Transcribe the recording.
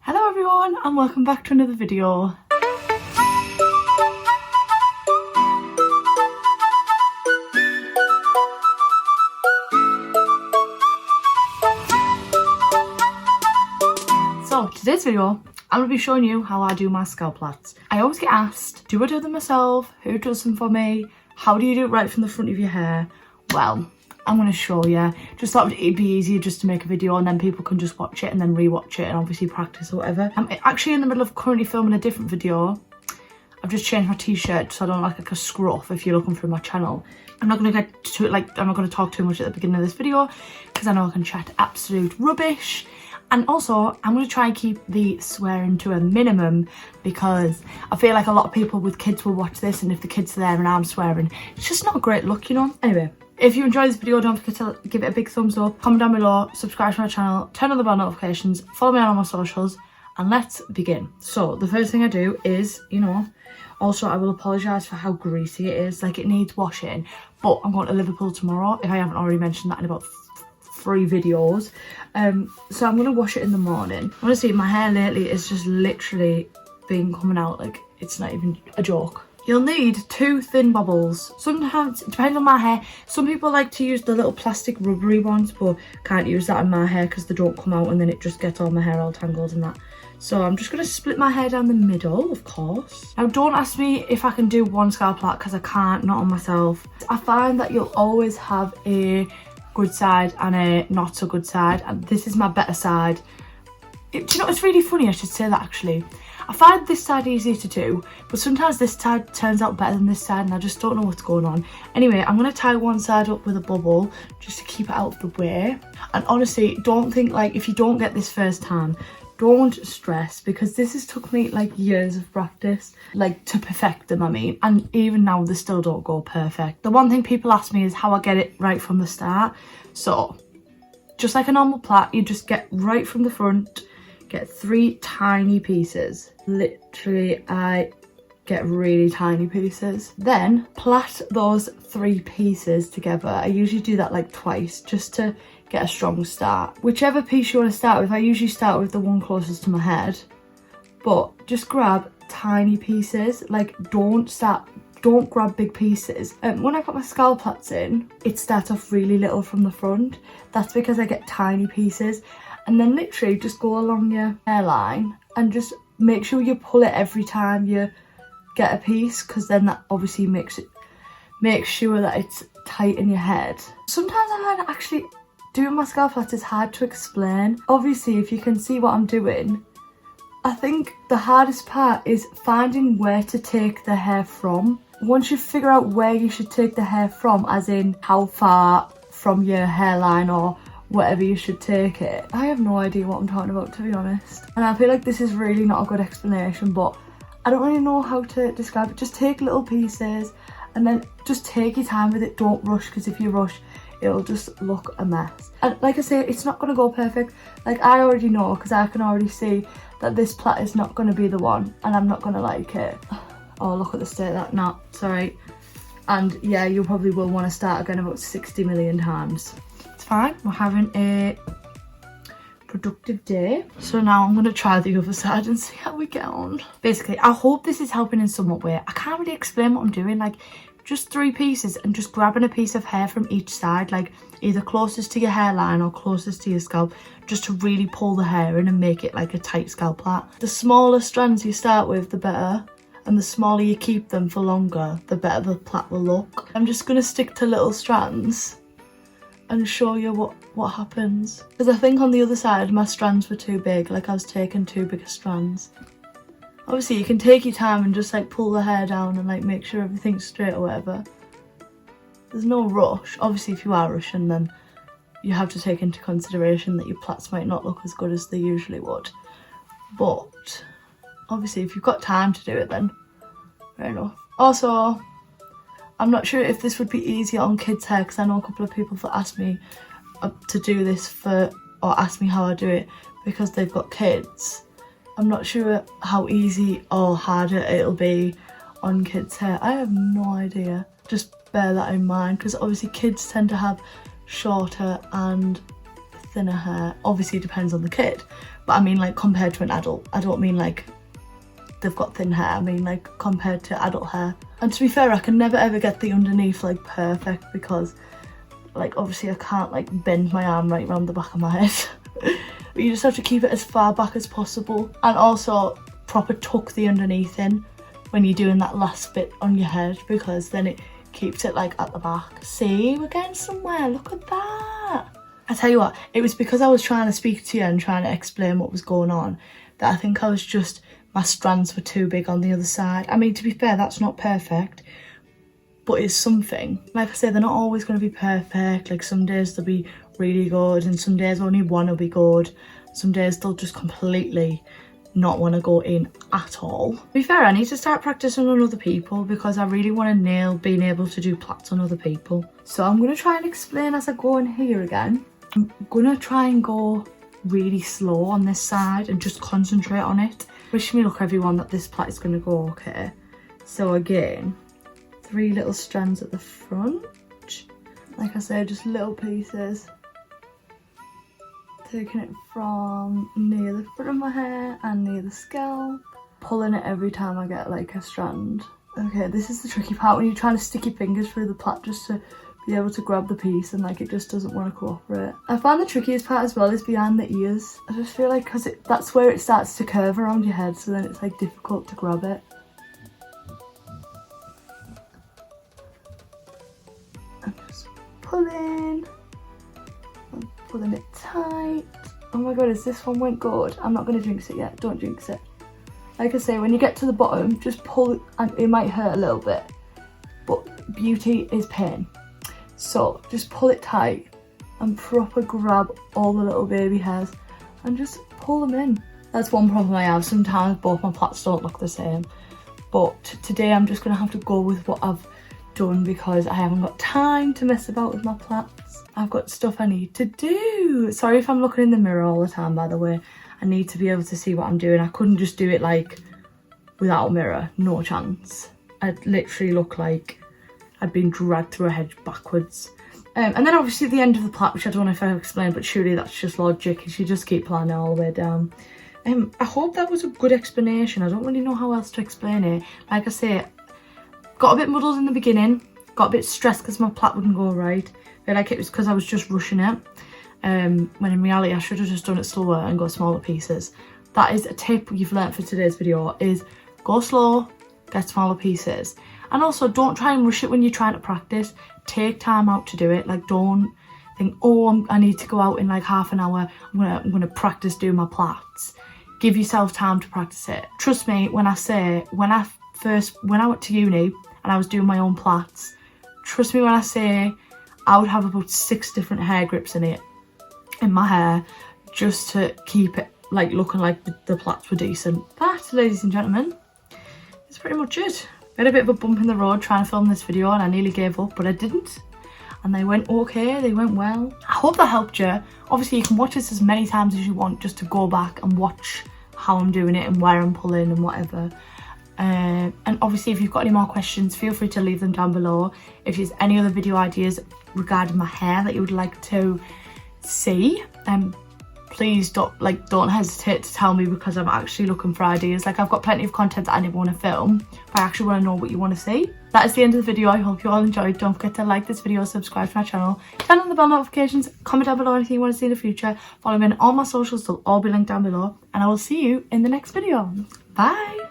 Hello everyone and welcome back to another video. So today's video, I'm going to be showing you how I do my scalp plaits. I always get asked, do I do them myself? Who does them for me? How do you do it right from the front of your hair? Well, I'm going to show you. Just thought it'd be easier just to make a video and then people can just watch it and then re-watch it and obviously practice or whatever. I'm actually in the middle of currently filming a different video. I've just changed my t-shirt so I don't look like a scruff if you're looking through my channel. I'm not going to get to it, I'm not going to talk too much at the beginning of this video because I know I can chat absolute rubbish. And also, I'm going to try and keep the swearing to a minimum because I feel like a lot of people with kids will watch this, and if the kids are there and I'm swearing, it's just not a great look, you know? Anyway, if you enjoyed this video, don't forget to give it a big thumbs up, comment down below, subscribe to my channel, turn on the bell notifications, follow me on all my socials, and let's begin. So, the first thing I do is, also I will apologise for how greasy it is, like it needs washing, but I'm going to Liverpool tomorrow, if I haven't already mentioned that in about 3 videos. So I'm gonna wash it in the morning. Honestly, my hair lately is just literally been coming out like it's not even a joke. You'll need 2 thin bobbles. Sometimes, depending on my hair, some people like to use the little plastic rubbery ones, but can't use that in my hair because they don't come out and then it just gets all my hair all tangled and that. So I'm just gonna split my hair down the middle, of course. Now don't ask me if I can do one scalp plait because I can't, not on myself. I find that you'll always have a good side and a not so good side, and this is my better side. Do you know, it's really funny, I should say that actually. I find this side easier to do, but sometimes this side turns out better than this side and I just don't know what's going on. Anyway, I'm going to tie one side up with a bubble just to keep it out of the way. And honestly, don't think like if you don't get this first time, don't stress, because this has took me like years of practice, like to perfect them, I mean, and even now they still don't go perfect. The one thing people ask me is how I get it right from the start. So just like a normal plait, you just get right from the front, get 3 tiny pieces. Literally, I get really tiny pieces. Then plait those 3 pieces together. I usually do that like twice just to get a strong start. Whichever piece you want to start with, I usually start with the one closest to my head, but just grab tiny pieces. Like don't grab big pieces. When I got my scalp plaits in, it starts off really little from the front. That's because I get tiny pieces, and then literally just go along your hairline and just make sure you pull it every time you get a piece, because then that obviously makes sure that it's tight in your head. Sometimes I find actually doing my scalp plait is hard to explain. Obviously, if you can see what I'm doing, I think the hardest part is finding where to take the hair from. Once you figure out where you should take the hair from, as in how far from your hairline or whatever you should take it, I have no idea what I'm talking about, to be honest. And I feel like this is really not a good explanation, but I don't really know how to describe it. Just take little pieces and then just take your time with it. Don't rush, because if you rush, it'll just look a mess. And like I say, it's not going to go perfect. Like I already know, because I can already see that this plait is not going to be the one and I'm not going to like it. Oh, look at the state of that knot, sorry. And yeah, you probably will want to start again about 60 million times. It's fine, we're having a productive day. So now I'm going to try the other side and see how we get on. Basically, I hope this is helping in some way. I can't really explain what I'm doing, like just 3 pieces and just grabbing a piece of hair from each side, like either closest to your hairline or closest to your scalp, just to really pull the hair in and make it like a tight scalp plait. The smaller strands you start with, the better, and the smaller you keep them for longer, the better the plait will look. I'm just going to stick to little strands and show you what happens, because I think on the other side my strands were too big, like I was taking too big strands. Obviously you can take your time and just like pull the hair down and like make sure everything's straight or whatever. There's no rush. Obviously if you are rushing, then you have to take into consideration that your plaits might not look as good as they usually would. But obviously if you've got time to do it, then fair enough. Also, I'm not sure if this would be easier on kids' hair, because I know a couple of people that ask me to do this or ask me how I do it because they've got kids. I'm not sure how easy or harder it'll be on kids' hair. I have no idea. Just bear that in mind, because obviously kids tend to have shorter and thinner hair. Obviously it depends on the kid, but I mean like compared to an adult. I don't mean like they've got thin hair, I mean like compared to adult hair. And to be fair, I can never ever get the underneath like perfect because like obviously I can't like bend my arm right around the back of my head. But you just have to keep it as far back as possible, and also proper tuck the underneath in when you're doing that last bit on your head, because then it keeps it like at the back. See, we're getting somewhere, look at that. I tell you what, it was because I was trying to speak to you and trying to explain what was going on that I think I was just, my strands were too big on the other side. I mean, to be fair, that's not perfect, but it's something. Like I say, they're not always going to be perfect. Like some days they'll be really good and some days only one will be good. Some days they'll just completely not want to go in at all. To be fair, I need to start practicing on other people because I really want to nail being able to do plaits on other people. So I'm going to try and explain as I go in here again. I'm going to try and go really slow on this side and just concentrate on it. Wish me luck everyone that this plait is going to go okay. So again, 3 little strands at the front. Like I said, just little pieces. Taking it from near the front of my hair and near the scalp. Pulling it every time I get like a strand. Okay, this is the tricky part when you're trying to stick your fingers through the plait just to be able to grab the piece and like it just doesn't want to cooperate. I find the trickiest part as well is behind the ears. I just feel like because that's where it starts to curve around your head, so then it's like difficult to grab it. I'm just pulling. I'm pulling it tight. Oh my god, is this one went good? I'm not going to jinx it yet, don't jinx it. Like I say, when you get to the bottom, just pull it, and it might hurt a little bit, but beauty is pain. So just pull it tight and proper grab all the little baby hairs and just pull them in. That's one problem I have. Sometimes both my plaits don't look the same, but today I'm just going to have to go with what I've done because I haven't got time to mess about with my plaits. I've got stuff I need to do. Sorry if I'm looking in the mirror all the time, by the way. I need to be able to see what I'm doing. I couldn't just do it like without a mirror, no chance. I'd literally look like I'd been dragged through a hedge backwards. And then obviously at the end of the plait, which I don't know if I've explained, but surely that's just logic, is you just keep planning it all the way down. I hope that was a good explanation. I don't really know how else to explain it. Like I say, got a bit muddled in the beginning, got a bit stressed because my plait wouldn't go right. I feel like it was because I was just rushing it. When in reality I should have just done it slower and got smaller pieces. That is a tip you've learnt for today's video, is go slow, get smaller pieces. And also don't try and rush it when you're trying to practice. Take time out to do it. Like don't think, oh, I need to go out in like half an hour, I'm gonna practice doing my plaits. Give yourself time to practice it. Trust me when I say, when I went to uni and I was doing my own plaits, trust me when I say I would have about 6 different hair grips in my hair just to keep it like looking like the plaits were decent. But ladies and gentlemen, that's pretty much it. I had a bit of a bump in the road trying to film this video and I nearly gave up, but I didn't. And they went okay, they went well. I hope that helped you. Obviously you can watch this as many times as you want just to go back and watch how I'm doing it and where I'm pulling and whatever. And obviously if you've got any more questions, feel free to leave them down below. If there's any other video ideas regarding my hair that you would like to see, please don't hesitate to tell me, because I'm actually looking for ideas. Like I've got plenty of content that I didn't want to film, but I actually want to know what you want to see. That is the end of the video. I hope you all enjoyed. Don't forget to like this video, subscribe to my channel, turn on the bell notifications, comment down below anything you want to see in the future, follow me on all my socials, they'll all be linked down below, and I will see you in the next video. Bye.